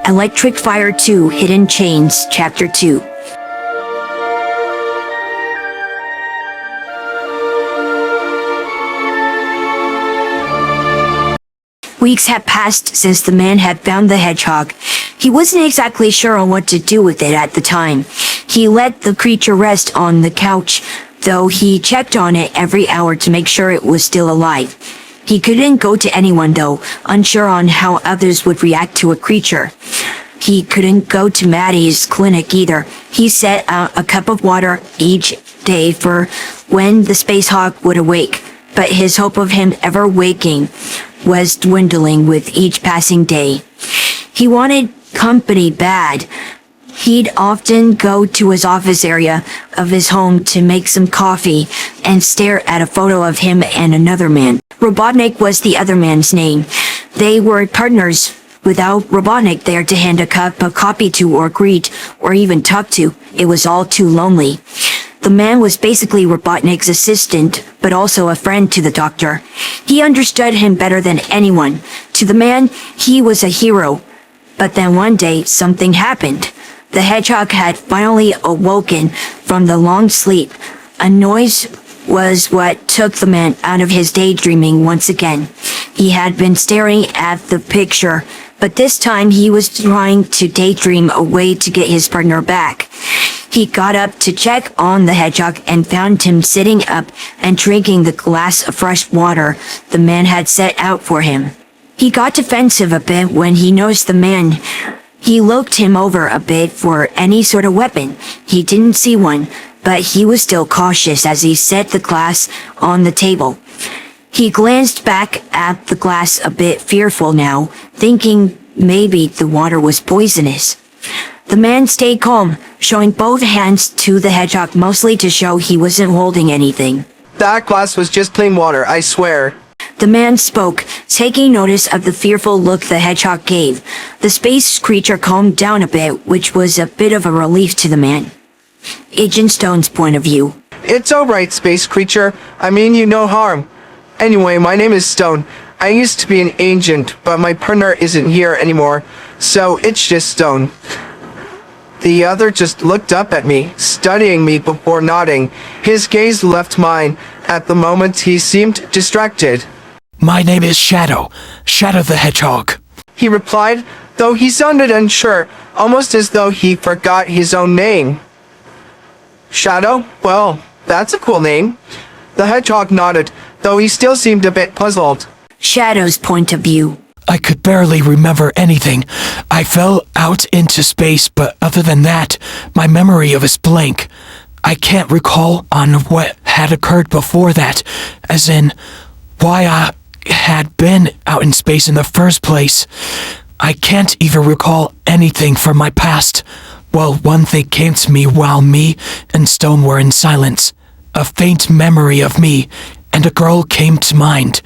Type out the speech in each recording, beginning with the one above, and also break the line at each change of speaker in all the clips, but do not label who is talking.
Electric Fire 2 Hidden Chains, Chapter 2. Weeks had passed since the man had found the hedgehog. He wasn't exactly sure on what to do with it at the time. He let the creature rest on the couch, though he checked on it every hour to make sure it was still alive. He couldn't go to anyone though, unsure on how others would react to a creature. He couldn't go to Maddie's clinic either. He set out a cup of water each day for when the Space Hawk would awake, but his hope of him ever waking was dwindling with each passing day. He wanted company bad. He'd often go to his office area of his home to make some coffee and stare at a photo of him and another man. Robotnik was the other man's name. They were partners. Without Robotnik there to hand a cup of coffee to or greet or even talk to, it was all too lonely. The man was basically Robotnik's assistant, but also a friend to the doctor. He understood him better than anyone. To the man, he was a hero. But then one day, something happened. The hedgehog had finally awoken from the long sleep. A noise was what took the man out of his daydreaming once again. He had been staring at the picture, but this time he was trying to daydream a way to get his partner back. He got up to check on the hedgehog and found him sitting up and drinking the glass of fresh water the man had set out for him. He got defensive a bit when he noticed the man. He looked him over a bit for any sort of weapon. He didn't see one, but he was still cautious as he set the glass on the table. He glanced back at the glass a bit fearful now, thinking maybe the water was poisonous. The man stayed calm, showing both hands to the hedgehog mostly to show he wasn't holding anything.
That glass was just plain water, I swear.
The man spoke, taking notice of the fearful look the hedgehog gave. The space creature calmed down a bit, which was a bit of a relief to the man. Agent Stone's point of view.
It's alright, space creature. I mean you no harm. Anyway, my name is Stone. I used to be an agent, but my partner isn't here anymore, so it's just Stone. The other just looked up at me, studying me before nodding. His gaze left mine. At the moment, he seemed distracted.
My name is Shadow. Shadow the Hedgehog.
He replied, though he sounded unsure, almost as though he forgot his own name. Shadow? Well, that's a cool name. The hedgehog nodded, though he still seemed a bit puzzled.
Shadow's point of view.
I could barely remember anything. I fell out into space, but other than that, my memory of is blank. I can't recall on what had occurred before that, as in, why I had been out in space in the first place. I can't even recall anything from my past. Well, one thing came to me while me and Stone were in silence. A faint memory of me and a girl came to mind.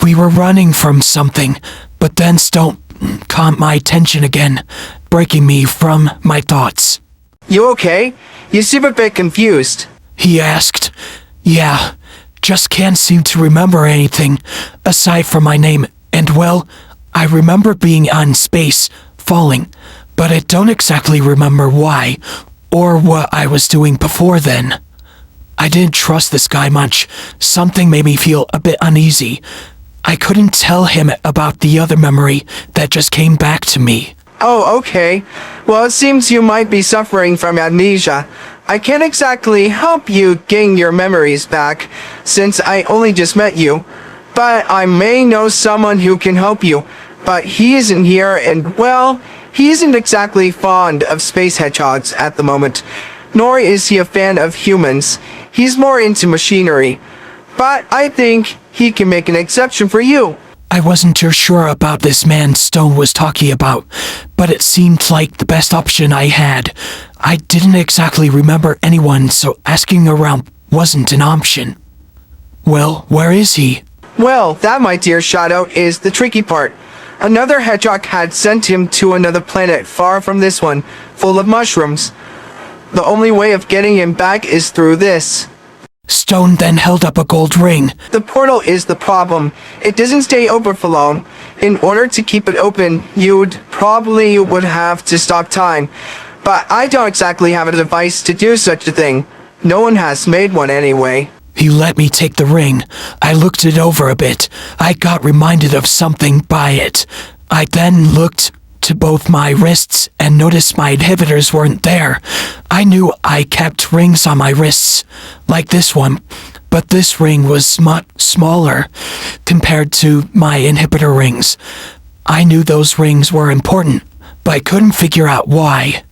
We were running from something, but then Stone caught my attention again, breaking me from my thoughts.
You okay? You seem a bit confused.
He asked. Yeah, just can't seem to remember anything, aside from my name, and well, I remember being on space, falling, but I don't exactly remember why, or what I was doing before then. I didn't trust this guy much. Something made me feel a bit uneasy. I couldn't tell him about the other memory that just came back to me.
Oh, okay. Well, it seems you might be suffering from amnesia. I can't exactly help you gain your memories back, since I only just met you. But I may know someone who can help you. But he isn't here and, well, he isn't exactly fond of space hedgehogs at the moment. Nor is he a fan of humans. He's more into machinery. But I think he can make an exception for you.
I wasn't too sure about this man Stone was talking about, but it seemed like the best option I had. I didn't exactly remember anyone, so asking around wasn't an option. Well, where is he?
Well, that, my dear Shadow, is the tricky part. Another hedgehog had sent him to another planet far from this one, full of mushrooms. The only way of getting him back is through this.
Stone then held up a gold ring.
The portal is the problem. It doesn't stay open for long. In order to keep it open, you'd probably would have to stop time. But I don't exactly have a device to do such a thing. No one has made one anyway.
He let me take the ring. I looked it over a bit. I got reminded of something by it. I then looked to both my wrists and noticed my inhibitors weren't there. I knew I kept rings on my wrists, like this one, but this ring was much smaller compared to my inhibitor rings. I knew those rings were important, but I couldn't figure out why.